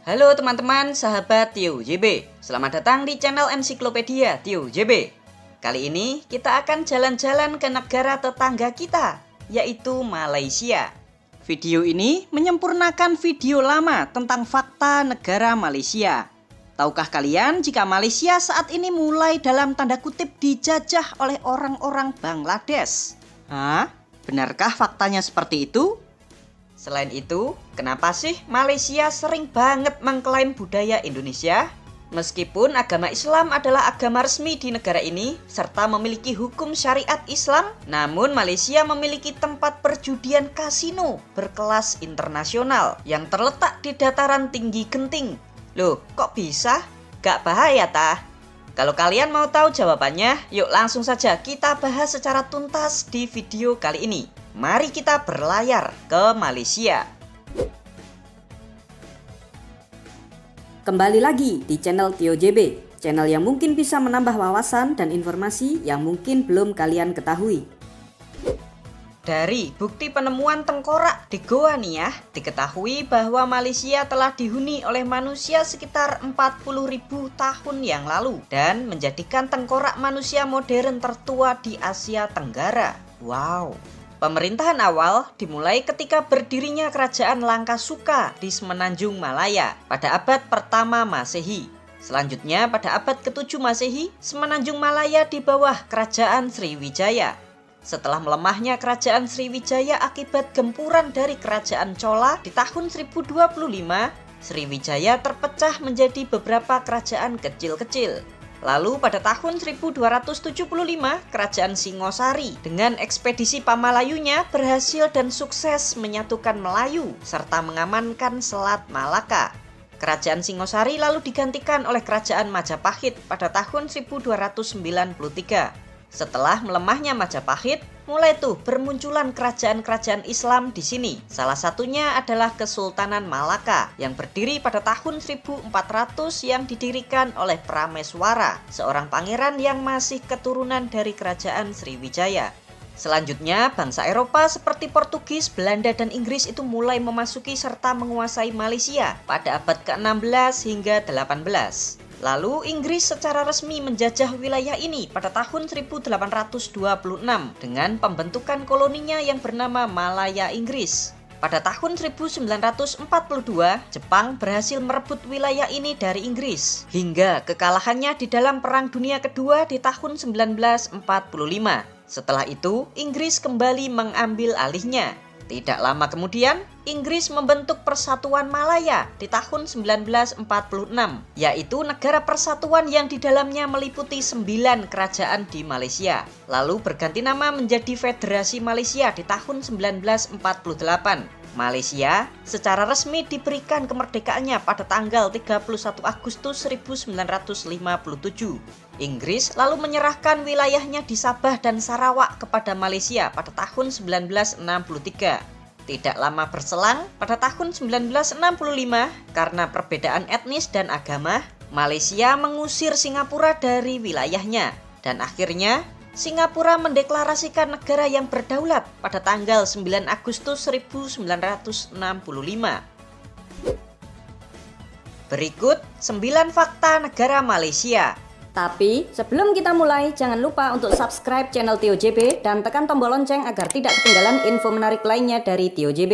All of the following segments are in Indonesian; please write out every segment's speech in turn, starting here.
Halo teman-teman, sahabat Tio JB. Selamat datang di channel Ensiklopedia Tio JB. Kali ini kita akan jalan-jalan ke negara tetangga kita, yaitu Malaysia. Video ini menyempurnakan video lama tentang fakta negara Malaysia. Tahukah kalian jika Malaysia saat ini mulai dalam tanda kutip dijajah oleh orang-orang Bangladesh? Hah? Benarkah faktanya seperti itu? Selain itu, kenapa sih Malaysia sering banget mengklaim budaya Indonesia? Meskipun agama Islam adalah agama resmi di negara ini, serta memiliki hukum syariat Islam, namun Malaysia memiliki tempat perjudian kasino berkelas internasional yang terletak di dataran tinggi Genting. Loh, kok bisa? Gak bahaya tah? Kalau kalian mau tahu jawabannya, yuk langsung saja kita bahas secara tuntas di video kali ini. Mari kita berlayar ke Malaysia. Kembali lagi di channel Tio JB, channel yang mungkin bisa menambah wawasan dan informasi yang mungkin belum kalian ketahui. Dari bukti penemuan tengkorak di Goa Niah, diketahui bahwa Malaysia telah dihuni oleh manusia sekitar 40.000 tahun yang lalu dan menjadikan tengkorak manusia modern tertua di Asia Tenggara. Wow! Pemerintahan awal dimulai ketika berdirinya Kerajaan Langkasuka di Semenanjung Malaya pada abad pertama Masehi. Selanjutnya pada abad ke-7 Masehi, Semenanjung Malaya di bawah Kerajaan Sriwijaya. Setelah melemahnya Kerajaan Sriwijaya akibat gempuran dari Kerajaan Chola di tahun 1025, Sriwijaya terpecah menjadi beberapa kerajaan kecil-kecil. Lalu pada tahun 1275, Kerajaan Singosari dengan ekspedisi Pamalayunya berhasil dan sukses menyatukan Melayu serta mengamankan Selat Malaka. Kerajaan Singosari lalu digantikan oleh Kerajaan Majapahit pada tahun 1293. Setelah melemahnya Majapahit, mulai tuh bermunculan kerajaan-kerajaan Islam di sini. Salah satunya adalah Kesultanan Malaka yang berdiri pada tahun 1400 yang didirikan oleh Prameswara, seorang pangeran yang masih keturunan dari Kerajaan Sriwijaya. Selanjutnya, bangsa Eropa seperti Portugis, Belanda, dan Inggris itu mulai memasuki serta menguasai Malaysia pada abad ke-16 hingga 18. Lalu Inggris secara resmi menjajah wilayah ini pada tahun 1826 dengan pembentukan koloninya yang bernama Malaya Inggris. Pada tahun 1942, Jepang berhasil merebut wilayah ini dari Inggris hingga kekalahannya di dalam Perang Dunia Kedua di tahun 1945. Setelah itu, Inggris kembali mengambil alihnya. Tidak lama kemudian, Inggris membentuk Persatuan Malaya di tahun 1946, yaitu negara persatuan yang di dalamnya meliputi 9 kerajaan di Malaysia. Lalu berganti nama menjadi Federasi Malaysia di tahun 1948. Malaysia secara resmi diberikan kemerdekaannya pada tanggal 31 Agustus 1957. Inggris lalu menyerahkan wilayahnya di Sabah dan Sarawak kepada Malaysia pada tahun 1963. Tidak lama berselang, pada tahun 1965, karena perbedaan etnis dan agama, Malaysia mengusir Singapura dari wilayahnya. Dan akhirnya, Singapura mendeklarasikan negara yang berdaulat pada tanggal 9 Agustus 1965. Berikut 9 fakta negara Malaysia. Tapi sebelum kita mulai, jangan lupa untuk subscribe channel Tio JB dan tekan tombol lonceng agar tidak ketinggalan info menarik lainnya dari Tio JB.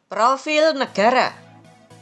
Profil negara.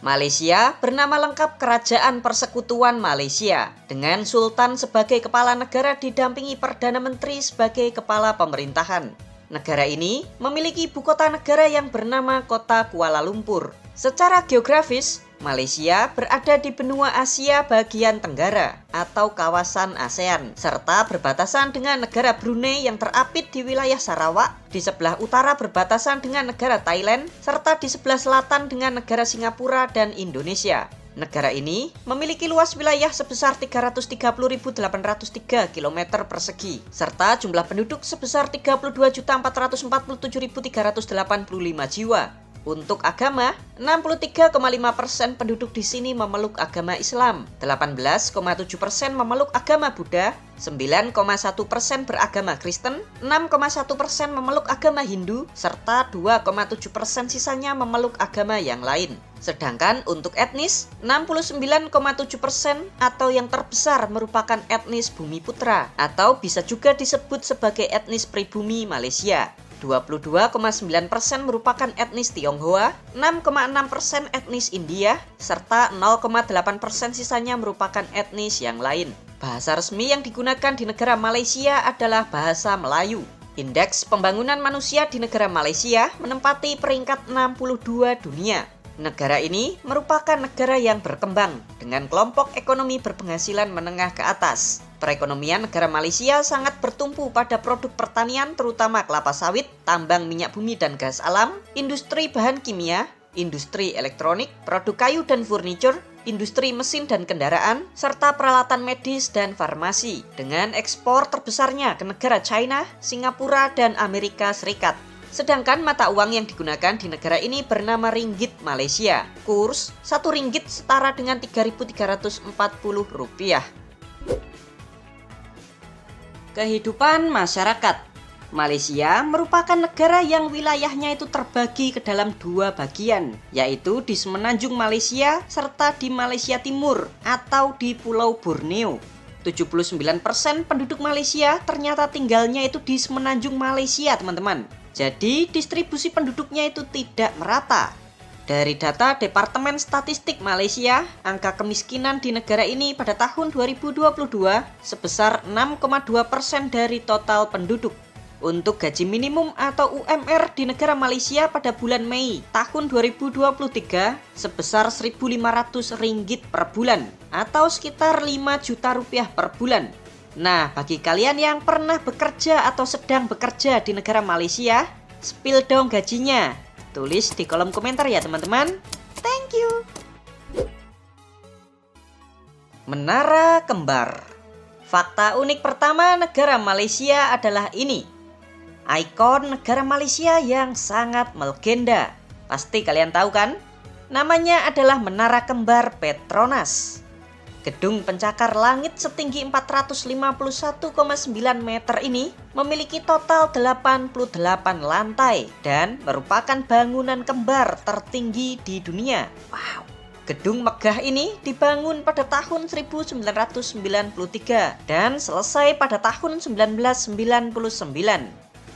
Malaysia bernama lengkap Kerajaan Persekutuan Malaysia dengan Sultan sebagai kepala negara didampingi Perdana Menteri sebagai kepala pemerintahan. Negara ini memiliki ibu kota negara yang bernama Kota Kuala Lumpur. Secara geografis, Malaysia berada di benua Asia bagian Tenggara atau kawasan ASEAN, serta berbatasan dengan negara Brunei yang terapit di wilayah Sarawak, di sebelah utara berbatasan dengan negara Thailand, serta di sebelah selatan dengan negara Singapura dan Indonesia. Negara ini memiliki luas wilayah sebesar 330.803 km persegi, serta jumlah penduduk sebesar 32.447.385 jiwa. Untuk agama, 63,5% penduduk di sini memeluk agama Islam, 18,7% memeluk agama Buddha, 9,1% beragama Kristen, 6,1% memeluk agama Hindu, serta 2,7% sisanya memeluk agama yang lain. Sedangkan untuk etnis, 69,7% atau yang terbesar merupakan etnis Bumiputra atau bisa juga disebut sebagai etnis pribumi Malaysia. 22,9% merupakan etnis Tionghoa, 6,6% etnis India, serta 0,8% sisanya merupakan etnis yang lain. Bahasa resmi yang digunakan di negara Malaysia adalah bahasa Melayu. Indeks pembangunan manusia di negara Malaysia menempati peringkat 62 dunia. Negara ini merupakan negara yang berkembang dengan kelompok ekonomi berpenghasilan menengah ke atas. Perekonomian negara Malaysia sangat bertumpu pada produk pertanian terutama kelapa sawit, tambang minyak bumi dan gas alam, industri bahan kimia, industri elektronik, produk kayu dan furniture, industri mesin dan kendaraan, serta peralatan medis dan farmasi, dengan ekspor terbesarnya ke negara China, Singapura, dan Amerika Serikat. Sedangkan mata uang yang digunakan di negara ini bernama ringgit Malaysia. Kurs 1 ringgit setara dengan Rp3.340. Kehidupan masyarakat. Malaysia merupakan negara yang wilayahnya itu terbagi ke dalam dua bagian, yaitu di Semenanjung Malaysia serta di Malaysia Timur atau di Pulau Borneo. 79% penduduk Malaysia ternyata tinggalnya itu di Semenanjung Malaysia, teman-teman. Jadi distribusi penduduknya itu tidak merata. Dari data Departemen Statistik Malaysia, angka kemiskinan di negara ini pada tahun 2022 sebesar 6,2% dari total penduduk. Untuk gaji minimum atau UMR di negara Malaysia pada bulan Mei tahun 2023 sebesar Rp1.500 per bulan atau sekitar Rp5 juta per bulan. Nah, bagi kalian yang pernah bekerja atau sedang bekerja di negara Malaysia, spill dong gajinya. Tulis di kolom komentar ya teman-teman. Thank you. Menara Kembar. Fakta unik pertama negara Malaysia adalah ini. Ikon negara Malaysia yang sangat melegenda. Pasti kalian tahu kan? Namanya adalah Menara Kembar Petronas. Gedung pencakar langit setinggi 451,9 meter ini memiliki total 88 lantai dan merupakan bangunan kembar tertinggi di dunia. Wow. Gedung megah ini dibangun pada tahun 1993 dan selesai pada tahun 1999.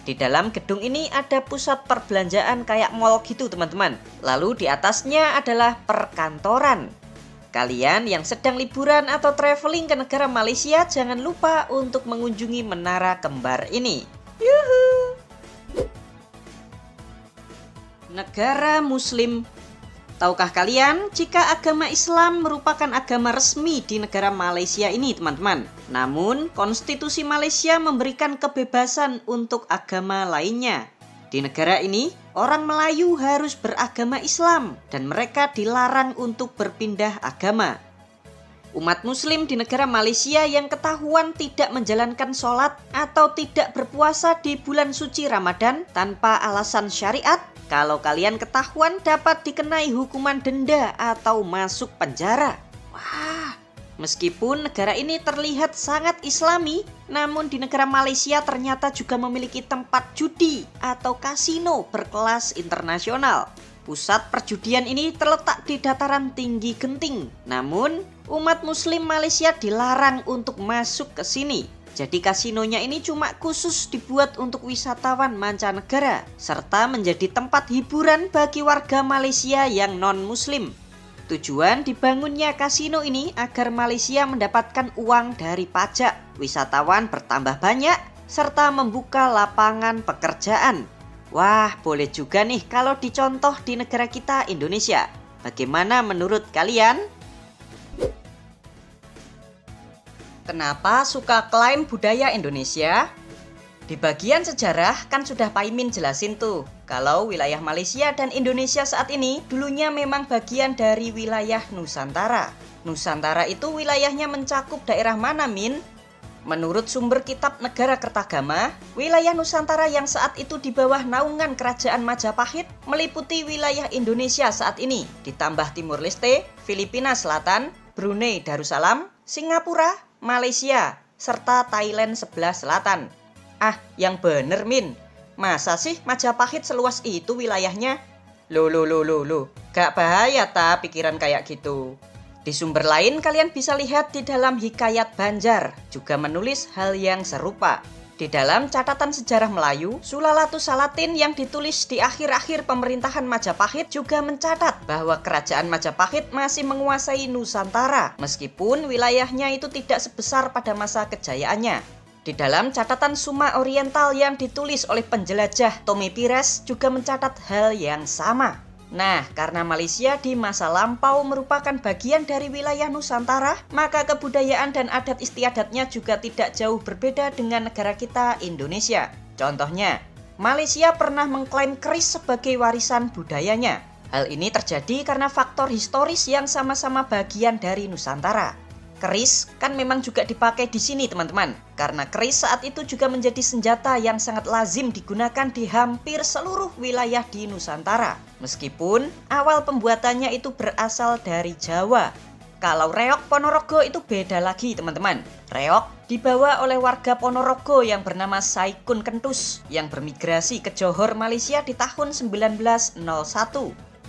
Di dalam gedung ini ada pusat perbelanjaan kayak mall gitu teman-teman. Lalu di atasnya adalah perkantoran. Kalian yang sedang liburan atau traveling ke negara Malaysia jangan lupa untuk mengunjungi Menara Kembar ini. Yuhu! Negara Muslim. Tahukah kalian jika agama Islam merupakan agama resmi di negara Malaysia ini teman-teman? Namun konstitusi Malaysia memberikan kebebasan untuk agama lainnya. Di negara ini, orang Melayu harus beragama Islam dan mereka dilarang untuk berpindah agama. Umat Muslim di negara Malaysia yang ketahuan tidak menjalankan sholat atau tidak berpuasa di bulan suci Ramadan tanpa alasan syariat, kalau kalian ketahuan dapat dikenai hukuman denda atau masuk penjara. Wah, meskipun negara ini terlihat sangat islami, namun di negara Malaysia ternyata juga memiliki tempat judi atau kasino berkelas internasional. Pusat perjudian ini terletak di dataran tinggi Genting. Namun, umat Muslim Malaysia dilarang untuk masuk ke sini. Jadi kasinonya ini cuma khusus dibuat untuk wisatawan mancanegara, serta menjadi tempat hiburan bagi warga Malaysia yang non-Muslim. Tujuan dibangunnya kasino ini agar Malaysia mendapatkan uang dari pajak, wisatawan bertambah banyak, serta membuka lapangan pekerjaan. Wah, boleh juga nih kalau dicontoh di negara kita Indonesia. Bagaimana menurut kalian? Kenapa suka klaim budaya Indonesia? Di bagian sejarah kan sudah Pak Imin jelasin tuh, kalau wilayah Malaysia dan Indonesia saat ini dulunya memang bagian dari wilayah Nusantara. Nusantara itu wilayahnya mencakup daerah mana, Min? Menurut sumber kitab Negara Kertagama, wilayah Nusantara yang saat itu di bawah naungan Kerajaan Majapahit meliputi wilayah Indonesia saat ini, ditambah Timur Leste, Filipina Selatan, Brunei Darussalam, Singapura, Malaysia, serta Thailand sebelah selatan. Ah, yang bener Min, masa sih Majapahit seluas itu wilayahnya? Loh, gak bahaya ta pikiran kayak gitu. Di sumber lain kalian bisa lihat di dalam Hikayat Banjar juga menulis hal yang serupa. Di dalam catatan sejarah Melayu, Sulalatus Salatin yang ditulis di akhir-akhir pemerintahan Majapahit juga mencatat bahwa kerajaan Majapahit masih menguasai Nusantara meskipun wilayahnya itu tidak sebesar pada masa kejayaannya. Di dalam catatan Suma Oriental yang ditulis oleh penjelajah Tommy Pires juga mencatat hal yang sama. Nah, karena Malaysia di masa lampau merupakan bagian dari wilayah Nusantara, maka kebudayaan dan adat istiadatnya juga tidak jauh berbeda dengan negara kita, Indonesia. Contohnya, Malaysia pernah mengklaim keris sebagai warisan budayanya. Hal ini terjadi karena faktor historis yang sama-sama bagian dari Nusantara. Keris kan memang juga dipakai di sini teman-teman, karena keris saat itu juga menjadi senjata yang sangat lazim digunakan di hampir seluruh wilayah di Nusantara. Meskipun awal pembuatannya itu berasal dari Jawa. Kalau reok Ponorogo itu beda lagi teman-teman. Reok dibawa oleh warga Ponorogo yang bernama Saikun Kentus yang bermigrasi ke Johor, Malaysia di tahun 1901.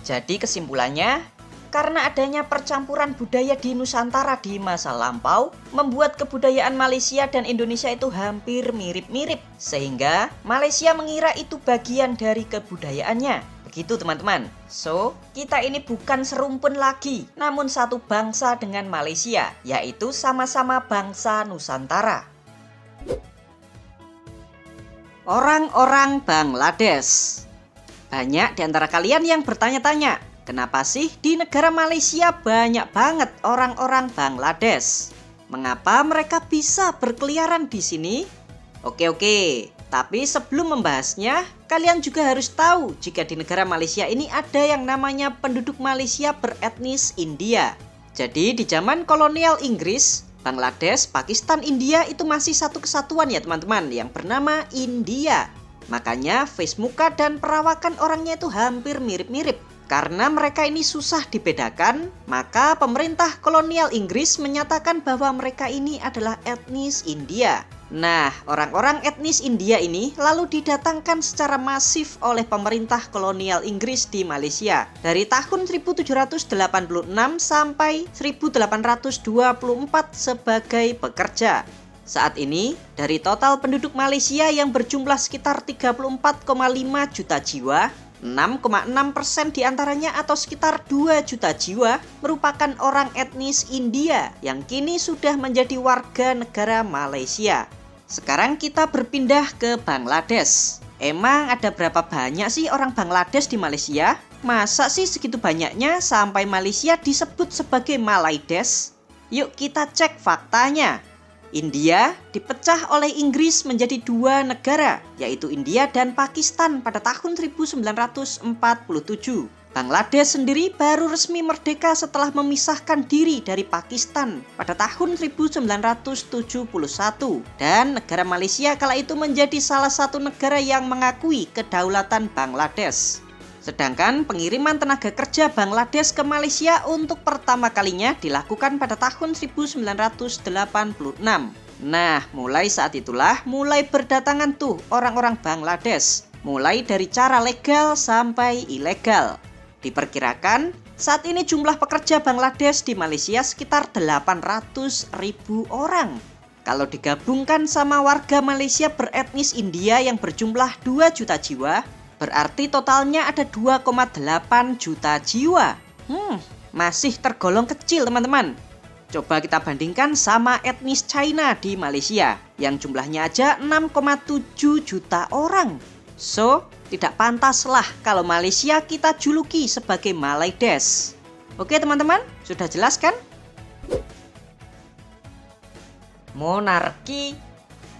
Jadi kesimpulannya, karena adanya percampuran budaya di Nusantara di masa lampau, membuat kebudayaan Malaysia dan Indonesia itu hampir mirip-mirip. Sehingga Malaysia mengira itu bagian dari kebudayaannya. Begitu teman-teman. So, kita ini bukan serumpun lagi, namun satu bangsa dengan Malaysia, yaitu sama-sama bangsa Nusantara. Orang-orang Bangladesh. Banyak di antara kalian yang bertanya-tanya, kenapa sih di negara Malaysia banyak banget orang-orang Bangladesh? Mengapa mereka bisa berkeliaran di sini? Oke, tapi sebelum membahasnya, kalian juga harus tahu jika di negara Malaysia ini ada yang namanya penduduk Malaysia beretnis India. Jadi di zaman kolonial Inggris, Bangladesh, Pakistan, India itu masih satu kesatuan ya teman-teman yang bernama India. Makanya face muka dan perawakan orangnya itu hampir mirip-mirip. Karena mereka ini susah dibedakan, maka pemerintah kolonial Inggris menyatakan bahwa mereka ini adalah etnis India. Nah, orang-orang etnis India ini lalu didatangkan secara masif oleh pemerintah kolonial Inggris di Malaysia dari tahun 1786 sampai 1824 sebagai pekerja. Saat ini, dari total penduduk Malaysia yang berjumlah sekitar 34,5 juta jiwa, 6,6% diantaranya atau sekitar 2 juta jiwa merupakan orang etnis India yang kini sudah menjadi warga negara Malaysia. Sekarang kita berpindah ke Bangladesh. Emang ada berapa banyak sih orang Bangladesh di Malaysia? Masa sih segitu banyaknya sampai Malaysia disebut sebagai Malaidesh? Yuk kita cek faktanya. India dipecah oleh Inggris menjadi dua negara, yaitu India dan Pakistan pada tahun 1947. Bangladesh sendiri baru resmi merdeka setelah memisahkan diri dari Pakistan pada tahun 1971. Dan negara Malaysia kala itu menjadi salah satu negara yang mengakui kedaulatan Bangladesh. Sedangkan pengiriman tenaga kerja Bangladesh ke Malaysia untuk pertama kalinya dilakukan pada tahun 1986. Nah, mulai saat itulah mulai berdatangan tuh orang-orang Bangladesh, mulai dari cara legal sampai ilegal. Diperkirakan saat ini jumlah pekerja Bangladesh di Malaysia sekitar 800.000 orang. Kalau digabungkan sama warga Malaysia beretnis India yang berjumlah 2 juta jiwa, berarti totalnya ada 2,8 juta jiwa. Masih tergolong kecil teman-teman. Coba kita bandingkan sama etnis China di Malaysia yang jumlahnya aja 6,7 juta orang. So, tidak pantaslah kalau Malaysia kita juluki sebagai Malaidesh. Oke teman-teman, sudah jelas kan? Monarki.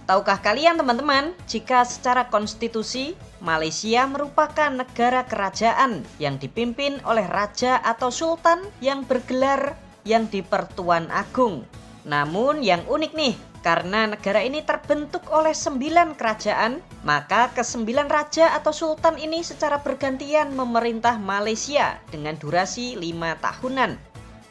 Tahukah kalian teman-teman, jika secara konstitusi Malaysia merupakan negara kerajaan yang dipimpin oleh raja atau sultan yang bergelar yang di Pertuan Agung. Namun yang unik nih, Karena negara ini terbentuk oleh 9 kerajaan, maka ke-9 raja atau sultan ini secara bergantian memerintah Malaysia dengan durasi 5 tahunan.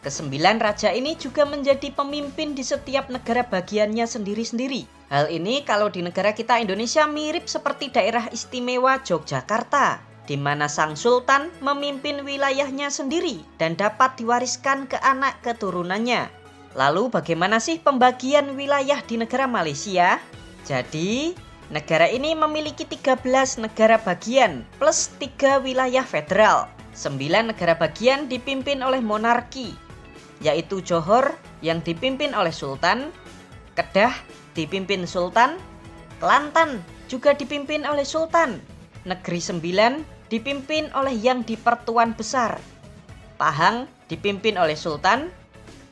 Ke-9 raja ini juga menjadi pemimpin di setiap negara bagiannya sendiri-sendiri. Hal ini kalau di negara kita Indonesia mirip seperti daerah istimewa Yogyakarta, di mana sang sultan memimpin wilayahnya sendiri dan dapat diwariskan ke anak keturunannya. Lalu bagaimana sih pembagian wilayah di negara Malaysia? Jadi, negara ini memiliki 13 negara bagian plus 3 wilayah federal. 9 negara bagian dipimpin oleh monarki, yaitu Johor yang dipimpin oleh sultan, Kedah dipimpin sultan, Kelantan juga dipimpin oleh sultan, Negeri Sembilan dipimpin oleh Yang di-Pertuan Besar, Pahang dipimpin oleh sultan,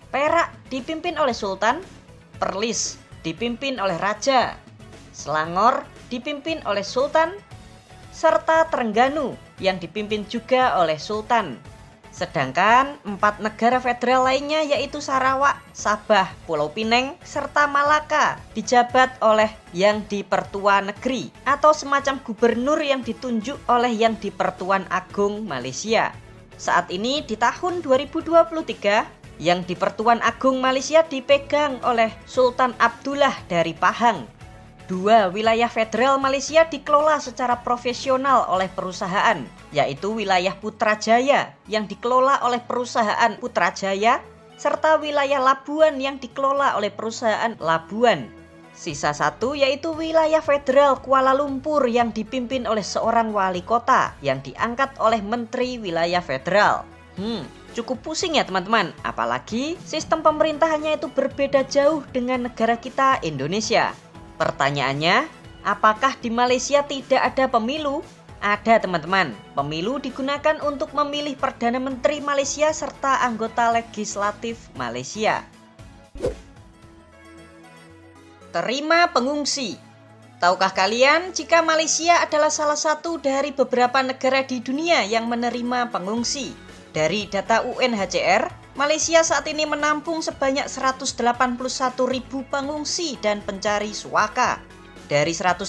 Perak dipimpin oleh sultan, Perlis dipimpin oleh raja, Selangor dipimpin oleh sultan, serta Terengganu yang dipimpin juga oleh sultan. Sedangkan 4 negara federal lainnya yaitu Sarawak, Sabah, Pulau Pinang, serta Malaka dijabat oleh Yang di-Pertua Negeri atau semacam gubernur yang ditunjuk oleh Yang di-Pertuan Agung Malaysia. Saat ini di tahun 2023, Yang di-Pertuan Agung Malaysia dipegang oleh Sultan Abdullah dari Pahang. 2 wilayah federal Malaysia dikelola secara profesional oleh perusahaan, yaitu wilayah Putrajaya yang dikelola oleh perusahaan Putrajaya, serta wilayah Labuan yang dikelola oleh perusahaan Labuan. Sisa 1 yaitu wilayah federal Kuala Lumpur yang dipimpin oleh seorang wali kota yang diangkat oleh Menteri Wilayah Federal. Cukup pusing ya teman-teman, apalagi sistem pemerintahannya itu berbeda jauh dengan negara kita Indonesia. Pertanyaannya, apakah di Malaysia tidak ada pemilu? Ada teman-teman, pemilu digunakan untuk memilih Perdana Menteri Malaysia serta anggota legislatif Malaysia. Terima pengungsi. Tahukah kalian jika Malaysia adalah salah satu dari beberapa negara di dunia yang menerima pengungsi? Dari data UNHCR, Malaysia saat ini menampung sebanyak 181.000 pengungsi dan pencari suaka. Dari 181.000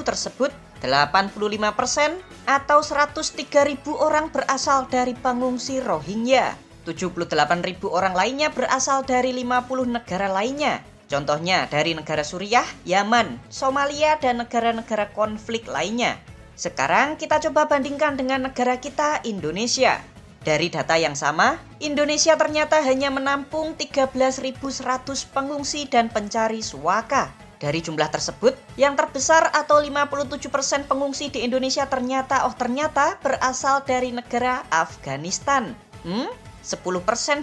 tersebut, 85% atau 103.000 orang berasal dari pengungsi Rohingya. 78.000 orang lainnya berasal dari 50 negara lainnya. Contohnya dari negara Suriah, Yaman, Somalia, dan negara-negara konflik lainnya. Sekarang kita coba bandingkan dengan negara kita, Indonesia. Dari data yang sama, Indonesia ternyata hanya menampung 13.100 pengungsi dan pencari suaka. Dari jumlah tersebut, yang terbesar atau 57% pengungsi di Indonesia ternyata berasal dari negara Afghanistan. 10%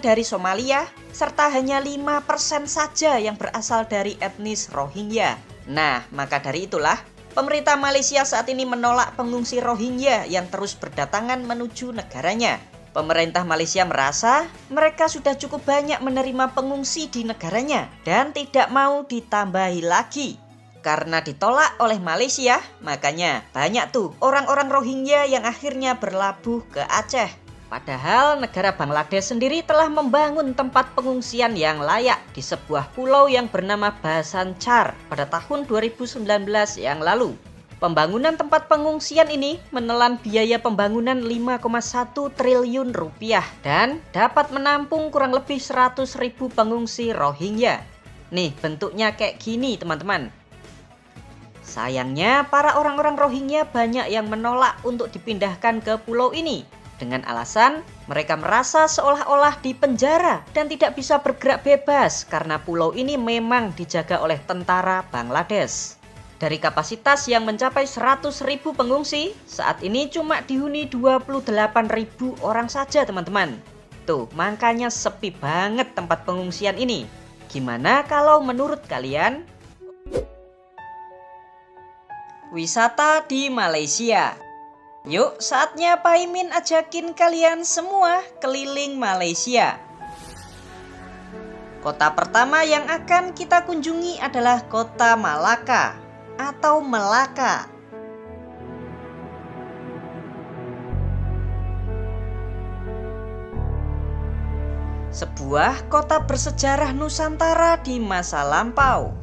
dari Somalia, serta hanya 5% saja yang berasal dari etnis Rohingya. Nah, maka dari itulah, pemerintah Malaysia saat ini menolak pengungsi Rohingya yang terus berdatangan menuju negaranya. Pemerintah Malaysia merasa mereka sudah cukup banyak menerima pengungsi di negaranya dan tidak mau ditambahi lagi. Karena ditolak oleh Malaysia, makanya banyak tuh orang-orang Rohingya yang akhirnya berlabuh ke Aceh. Padahal negara Bangladesh sendiri telah membangun tempat pengungsian yang layak di sebuah pulau yang bernama Bhasan Char pada tahun 2019 yang lalu. Pembangunan tempat pengungsian ini menelan biaya pembangunan 5,1 triliun rupiah dan dapat menampung kurang lebih 100.000 pengungsi Rohingya. Nih bentuknya kayak gini teman-teman. Sayangnya para orang-orang Rohingya banyak yang menolak untuk dipindahkan ke pulau ini dengan alasan mereka merasa seolah-olah di penjara dan tidak bisa bergerak bebas karena pulau ini memang dijaga oleh tentara Bangladesh. Dari kapasitas yang mencapai 100.000 pengungsi, saat ini cuma dihuni 28.000 orang saja teman-teman. Tuh, makanya sepi banget tempat pengungsian ini. Gimana kalau menurut kalian? Wisata di Malaysia. Yuk, saatnya Pak Imin ajakin kalian semua keliling Malaysia. Kota pertama yang akan kita kunjungi adalah kota Malaka atau Melaka. sebuah kota bersejarah Nusantara di masa lampau.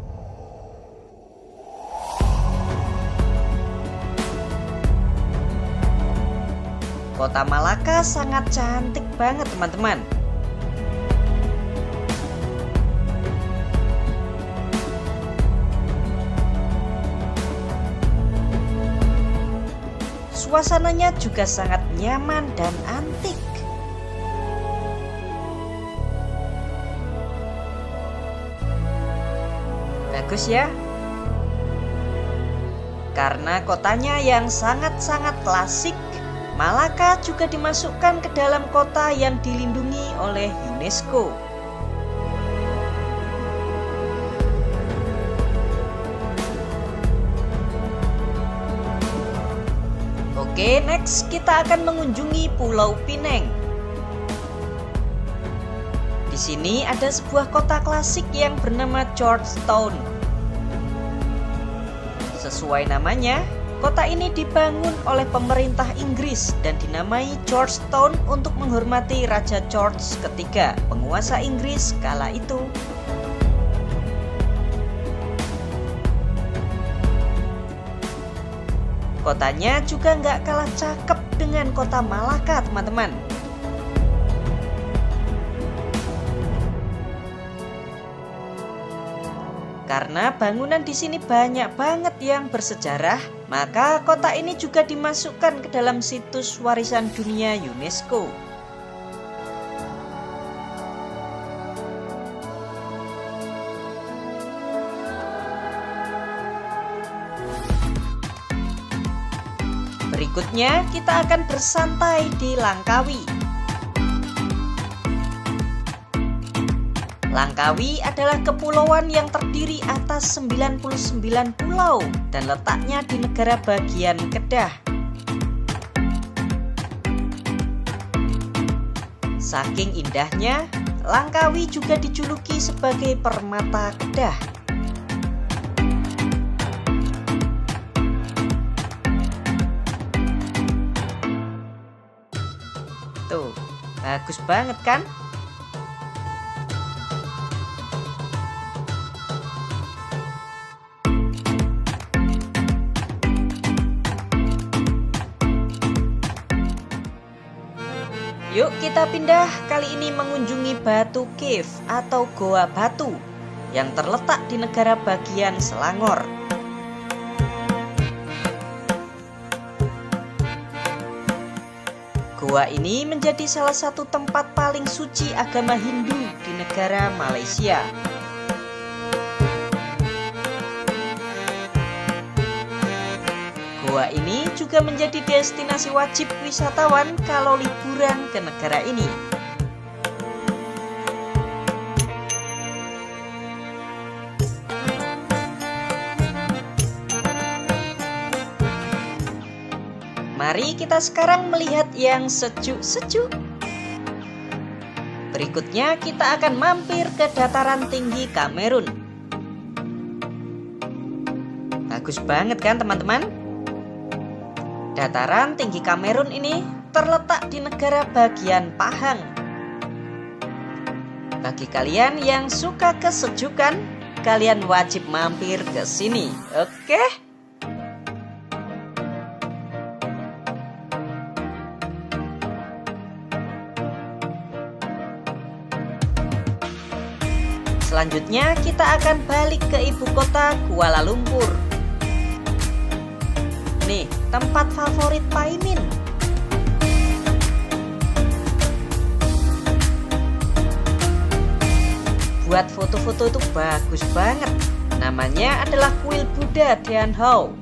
Kota Malaka sangat cantik banget teman-teman. Suasananya juga sangat nyaman dan antik. Bagus ya. Karena kotanya yang sangat-sangat klasik, Malaka juga dimasukkan ke dalam kota yang dilindungi oleh UNESCO. Oke, next kita akan mengunjungi Pulau Pineng. Di sini ada sebuah kota klasik yang bernama Georgetown. Sesuai namanya, kota ini dibangun oleh pemerintah Inggris dan dinamai Georgetown untuk menghormati Raja George III, penguasa Inggris kala itu. Kotanya juga nggak kalah cakep dengan kota Malaka, teman-teman. Karena bangunan di sini banyak banget yang bersejarah, maka kota ini juga dimasukkan ke dalam situs warisan dunia UNESCO. Berikutnya kita akan bersantai di Langkawi. Langkawi adalah kepulauan yang terdiri atas 99 pulau dan letaknya di negara bagian Kedah. Saking indahnya, Langkawi juga dijuluki sebagai permata Kedah. Tuh, bagus banget kan? Yuk kita pindah, kali ini mengunjungi Batu Cave atau Goa Batu yang terletak di negara bagian Selangor. Goa ini menjadi salah satu tempat paling suci agama Hindu di negara Malaysia. Goa ini juga menjadi destinasi wajib wisatawan kalau liburan ke negara ini. Mari kita sekarang melihat yang sejuk-sejuk. Berikutnya kita akan mampir ke dataran tinggi Kamerun. Bagus banget kan teman-teman? Dataran tinggi Kamerun ini terletak di negara bagian Pahang. Bagi kalian yang suka kesejukan, kalian wajib mampir ke sini, oke? Selanjutnya kita akan balik ke ibu kota Kuala Lumpur. Nih, tempat favorit Paimin. Buat foto-foto itu bagus banget. Namanya adalah kuil Buddha Tian Hau.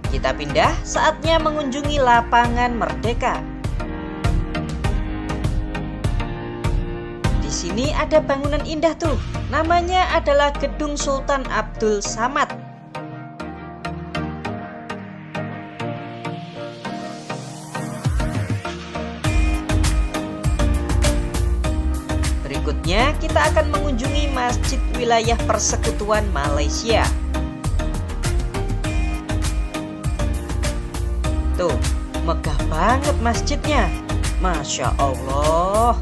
Kita pindah, saatnya mengunjungi lapangan Merdeka. Di sini ada bangunan indah tuh. Namanya adalah Gedung Sultan Abdul Samad. Berikutnya kita akan mengunjungi Masjid Wilayah Persekutuan Malaysia. Tuh, megah banget masjidnya. Masya Allah.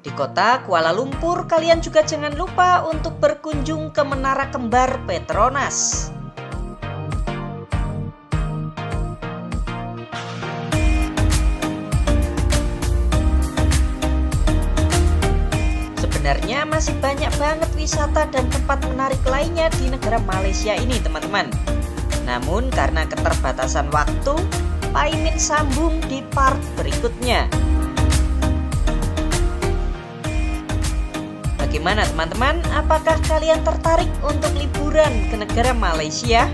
Di kota Kuala Lumpur, kalian juga jangan lupa untuk berkunjung ke Menara Kembar Petronas. Sebenarnya masih banyak banget wisata dan tempat menarik lainnya di negara Malaysia ini, teman-teman. Namun karena keterbatasan waktu, Pak Imin sambung di part berikutnya. Bagaimana teman-teman? Apakah kalian tertarik untuk liburan ke negara Malaysia?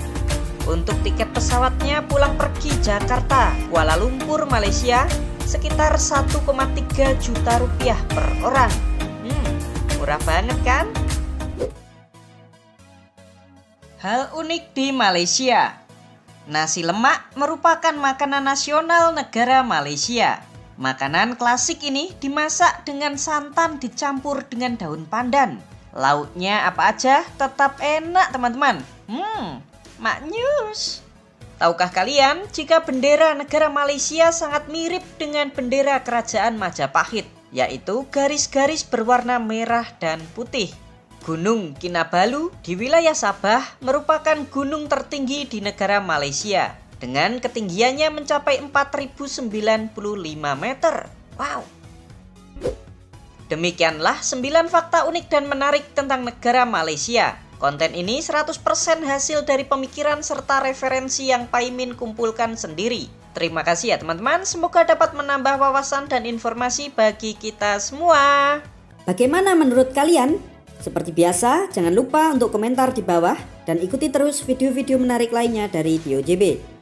Untuk tiket pesawatnya pulang pergi Jakarta, Kuala Lumpur, Malaysia sekitar 1,3 juta rupiah per orang. Murah banget kan? Hal unik di Malaysia. Nasi lemak merupakan makanan nasional negara Malaysia. Makanan klasik ini dimasak dengan santan dicampur dengan daun pandan. Lauknya apa aja tetap enak, teman-teman. Maknyus. Tahukah kalian jika bendera negara Malaysia sangat mirip dengan bendera kerajaan Majapahit, yaitu garis-garis berwarna merah dan putih. Gunung Kinabalu di wilayah Sabah merupakan gunung tertinggi di negara Malaysia dengan ketinggiannya mencapai 4095 meter. Wow. Demikianlah 9 fakta unik dan menarik tentang negara Malaysia. Konten ini 100% hasil dari pemikiran serta referensi yang Pak Imin kumpulkan sendiri. Terima kasih ya teman-teman, semoga dapat menambah wawasan dan informasi bagi kita semua. Bagaimana menurut kalian? Seperti biasa, jangan lupa untuk komentar di bawah dan ikuti terus video-video menarik lainnya dari TioJB.